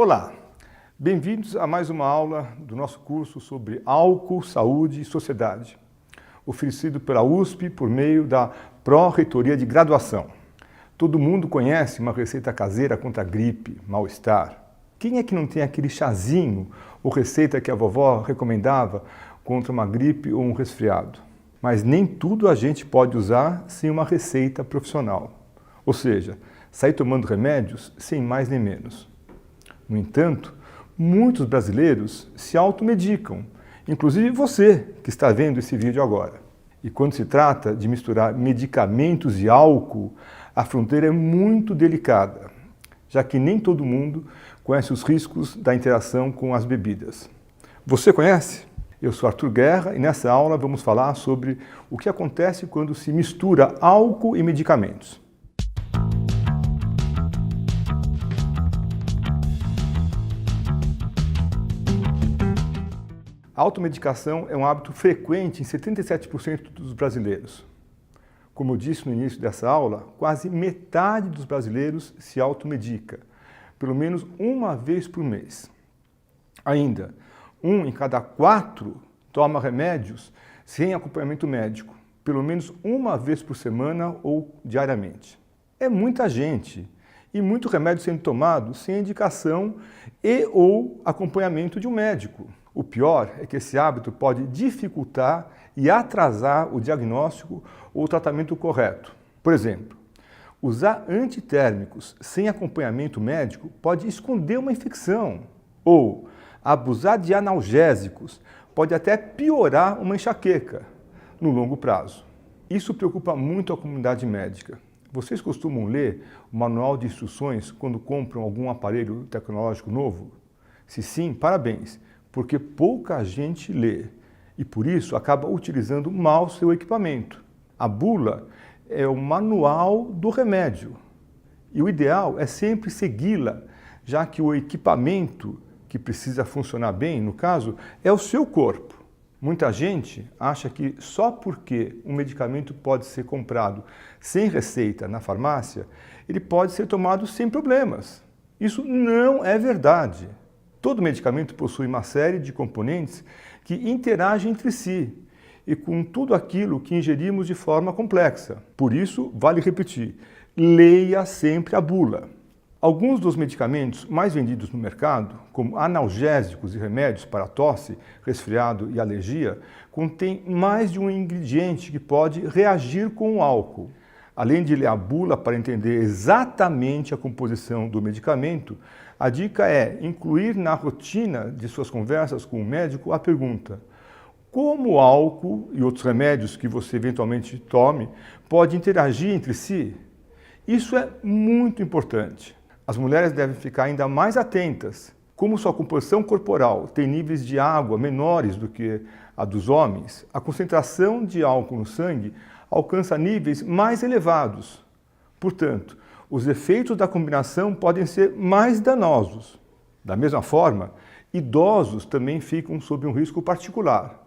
Olá, bem-vindos a mais uma aula do nosso curso sobre álcool, saúde e sociedade, oferecido pela USP por meio da Pró-Reitoria de Graduação. Todo mundo conhece uma receita caseira contra gripe, mal-estar. Quem é que não tem aquele chazinho ou receita que a vovó recomendava contra uma gripe ou um resfriado? Mas nem tudo a gente pode usar sem uma receita profissional. Ou seja, sair tomando remédios sem mais nem menos. No entanto, muitos brasileiros se automedicam, inclusive você que está vendo esse vídeo agora. E quando se trata de misturar medicamentos e álcool, a fronteira é muito delicada, já que nem todo mundo conhece os riscos da interação com as bebidas. Você conhece? Eu sou Arthur Guerra e nessa aula vamos falar sobre o que acontece quando se mistura álcool e medicamentos. A automedicação é um hábito frequente em 77% dos brasileiros. Como eu disse no início dessa aula, quase metade dos brasileiros se automedica, pelo menos uma vez por mês. Ainda, 1 em cada 4 toma remédios sem acompanhamento médico, pelo menos uma vez por semana ou diariamente. É muita gente e muito remédio sendo tomado sem indicação e ou acompanhamento de um médico. O pior é que esse hábito pode dificultar e atrasar o diagnóstico ou o tratamento correto. Por exemplo, usar antitérmicos sem acompanhamento médico pode esconder uma infecção. Ou abusar de analgésicos pode até piorar uma enxaqueca no longo prazo. Isso preocupa muito a comunidade médica. Vocês costumam ler o manual de instruções quando compram algum aparelho tecnológico novo? Se sim, parabéns, porque pouca gente lê e por isso acaba utilizando mal seu equipamento. A bula é o manual do remédio e o ideal é sempre segui-la, já que o equipamento que precisa funcionar bem, no caso, é o seu corpo. Muita gente acha que só porque um medicamento pode ser comprado sem receita na farmácia, ele pode ser tomado sem problemas. Isso não é verdade. Todo medicamento possui uma série de componentes que interagem entre si e com tudo aquilo que ingerimos de forma complexa. Por isso, vale repetir, leia sempre a bula. Alguns dos medicamentos mais vendidos no mercado, como analgésicos e remédios para tosse, resfriado e alergia, contêm mais de um ingrediente que pode reagir com o álcool. Além de ler a bula para entender exatamente a composição do medicamento, a dica é incluir na rotina de suas conversas com o médico a pergunta: como o álcool e outros remédios que você eventualmente tome podem interagir entre si? Isso é muito importante. As mulheres devem ficar ainda mais atentas. Como sua composição corporal tem níveis de água menores do que a dos homens, a concentração de álcool no sangue alcança níveis mais elevados. Portanto, os efeitos da combinação podem ser mais danosos. Da mesma forma, idosos também ficam sob um risco particular.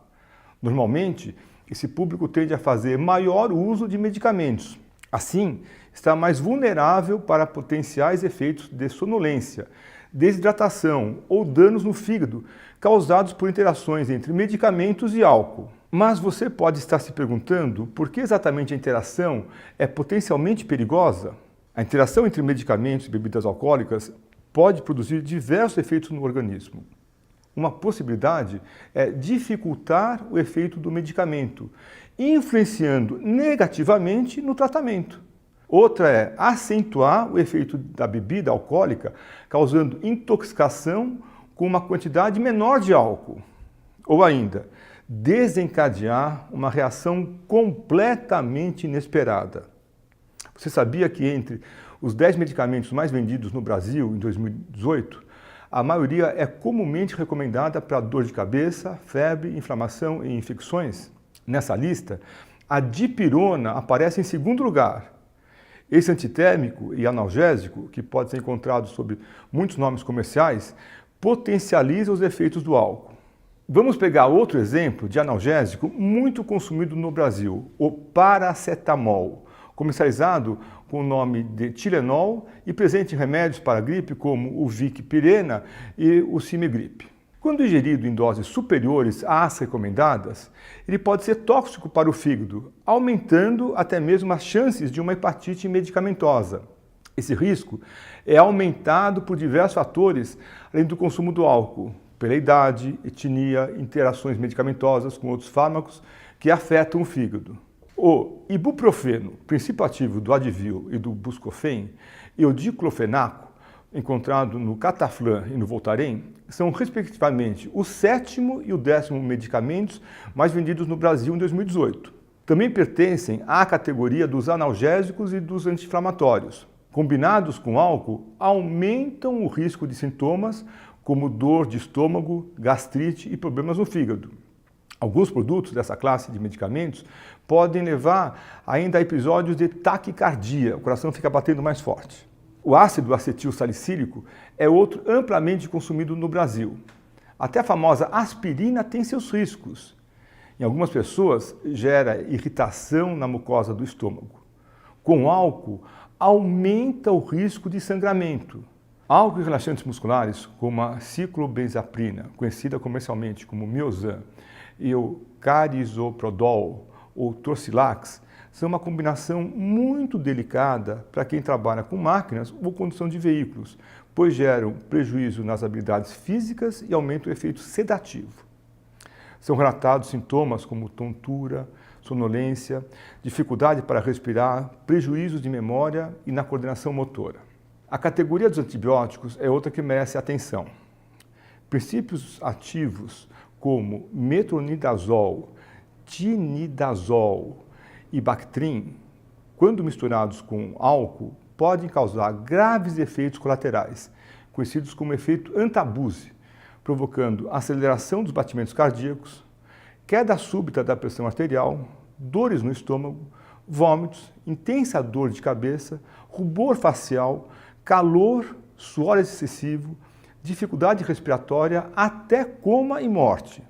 Normalmente, esse público tende a fazer maior uso de medicamentos. Assim, está mais vulnerável para potenciais efeitos de sonolência, desidratação ou danos no fígado causados por interações entre medicamentos e álcool. Mas você pode estar se perguntando por que exatamente a interação é potencialmente perigosa? A interação entre medicamentos e bebidas alcoólicas pode produzir diversos efeitos no organismo. Uma possibilidade é dificultar o efeito do medicamento, influenciando negativamente no tratamento. Outra é acentuar o efeito da bebida alcoólica, causando intoxicação com uma quantidade menor de álcool. Ou ainda, desencadear uma reação completamente inesperada. Você sabia que entre os 10 medicamentos mais vendidos no Brasil em 2018, a maioria é comumente recomendada para dor de cabeça, febre, inflamação e infecções? Nessa lista, a dipirona aparece em segundo lugar. Esse antitérmico e analgésico, que pode ser encontrado sob muitos nomes comerciais, potencializa os efeitos do álcool. Vamos pegar outro exemplo de analgésico muito consumido no Brasil, o paracetamol, comercializado com o nome de Tilenol e presente em remédios para a gripe como o Vicipirena e o Simigrip. Quando ingerido em doses superiores às recomendadas, ele pode ser tóxico para o fígado, aumentando até mesmo as chances de uma hepatite medicamentosa. Esse risco é aumentado por diversos fatores, além do consumo do álcool, pela idade, etnia, interações medicamentosas com outros fármacos que afetam o fígado. O ibuprofeno, princípio ativo do Advil e do Buscofen, e o diclofenaco, encontrado no Cataflan e no Voltaren, são respectivamente o 7º e o 10º medicamentos mais vendidos no Brasil em 2018. Também pertencem à categoria dos analgésicos e dos anti-inflamatórios. Combinados com álcool, aumentam o risco de sintomas como dor de estômago, gastrite e problemas no fígado. Alguns produtos dessa classe de medicamentos podem levar ainda a episódios de taquicardia, o coração fica batendo mais forte. O ácido acetil salicílico é outro amplamente consumido no Brasil. Até a famosa aspirina tem seus riscos. Em algumas pessoas, gera irritação na mucosa do estômago. Com álcool, aumenta o risco de sangramento. Álcool e relaxantes musculares, como a ciclobenzaprina, conhecida comercialmente como Miozan, e o carisoprodol ou Torcilax, são uma combinação muito delicada para quem trabalha com máquinas ou condução de veículos, pois geram prejuízo nas habilidades físicas e aumentam o efeito sedativo. São relatados sintomas como tontura, sonolência, dificuldade para respirar, prejuízos de memória e na coordenação motora. A categoria dos antibióticos é outra que merece atenção. Princípios ativos como metronidazol, tinidazol e Bactrim, quando misturados com álcool, podem causar graves efeitos colaterais, conhecidos como efeito Antabuse, provocando aceleração dos batimentos cardíacos, queda súbita da pressão arterial, dores no estômago, vômitos, intensa dor de cabeça, rubor facial, calor, suor excessivo, dificuldade respiratória, até coma e morte.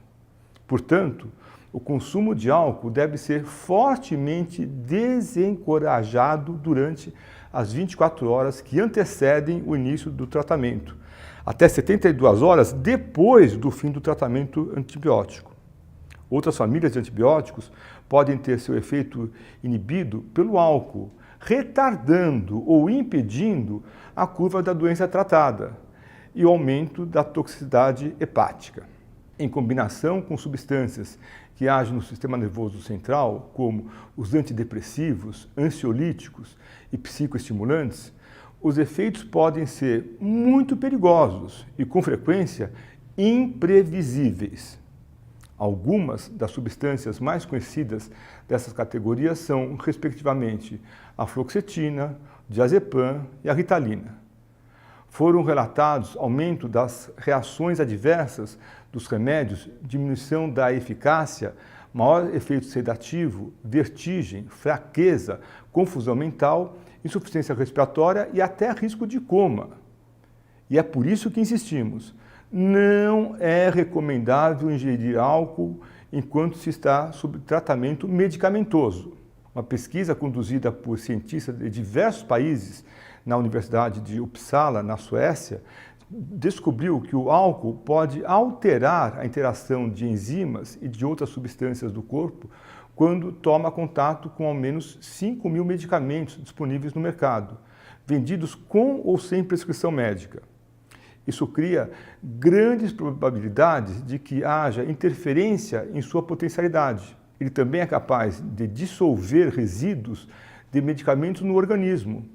Portanto, o consumo de álcool deve ser fortemente desencorajado durante as 24 horas que antecedem o início do tratamento, até 72 horas depois do fim do tratamento antibiótico. Outras famílias de antibióticos podem ter seu efeito inibido pelo álcool, retardando ou impedindo a curva da doença tratada e o aumento da toxicidade hepática. Em combinação com substâncias que agem no sistema nervoso central, como os antidepressivos, ansiolíticos e psicoestimulantes, os efeitos podem ser muito perigosos e, com frequência, imprevisíveis. Algumas das substâncias mais conhecidas dessas categorias são, respectivamente, a fluoxetina, diazepam e a ritalina. Foram relatados aumento das reações adversas dos remédios, diminuição da eficácia, maior efeito sedativo, vertigem, fraqueza, confusão mental, insuficiência respiratória e até risco de coma. E é por isso que insistimos. Não é recomendável ingerir álcool enquanto se está sob tratamento medicamentoso. Uma pesquisa conduzida por cientistas de diversos países na Universidade de Uppsala, na Suécia, descobriu que o álcool pode alterar a interação de enzimas e de outras substâncias do corpo quando toma contato com ao menos 5.000 medicamentos disponíveis no mercado, vendidos com ou sem prescrição médica. Isso cria grandes probabilidades de que haja interferência em sua potencialidade. Ele também é capaz de dissolver resíduos de medicamentos no organismo,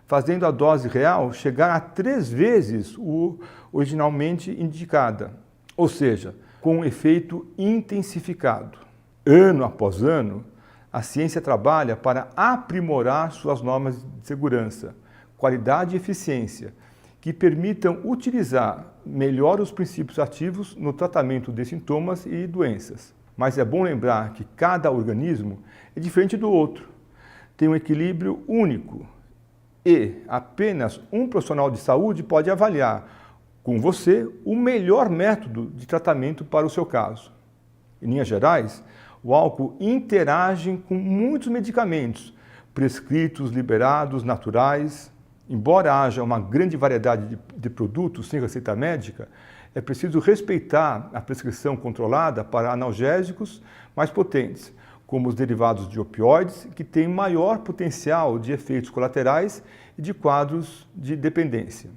fazendo a dose real chegar a 3 vezes o originalmente indicada, ou seja, com um efeito intensificado. Ano após ano, a ciência trabalha para aprimorar suas normas de segurança, qualidade e eficiência, que permitam utilizar melhor os princípios ativos no tratamento de sintomas e doenças. Mas é bom lembrar que cada organismo é diferente do outro, tem um equilíbrio único e apenas um profissional de saúde pode avaliar com você o melhor método de tratamento para o seu caso. Em linhas gerais, o álcool interage com muitos medicamentos, prescritos, liberados, naturais. Embora haja uma grande variedade de produtos sem receita médica, é preciso respeitar a prescrição controlada para analgésicos mais potentes, como os derivados de opioides, que têm maior potencial de efeitos colaterais e de quadros de dependência.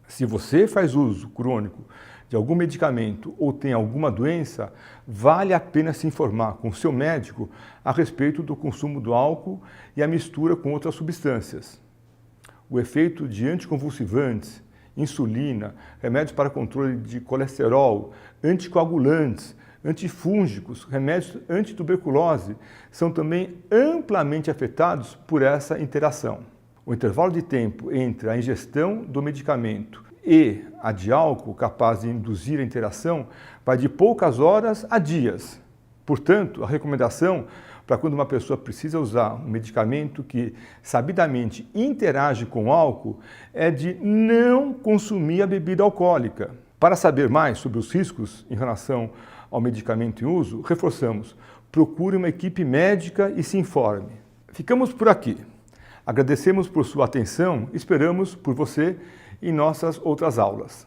Se você faz uso crônico de algum medicamento ou tem alguma doença, vale a pena se informar com o seu médico a respeito do consumo do álcool e a mistura com outras substâncias. O efeito de anticonvulsivantes, insulina, remédios para controle de colesterol, anticoagulantes, antifúngicos, remédios antituberculose são também amplamente afetados por essa interação. O intervalo de tempo entre a ingestão do medicamento e a de álcool capaz de induzir a interação vai de poucas horas a dias. Portanto, a recomendação para quando uma pessoa precisa usar um medicamento que sabidamente interage com o álcool é de não consumir a bebida alcoólica. Para saber mais sobre os riscos em relação ao medicamento em uso, reforçamos: procure uma equipe médica e se informe. Ficamos por aqui. Agradecemos por sua atenção e esperamos por você em nossas outras aulas.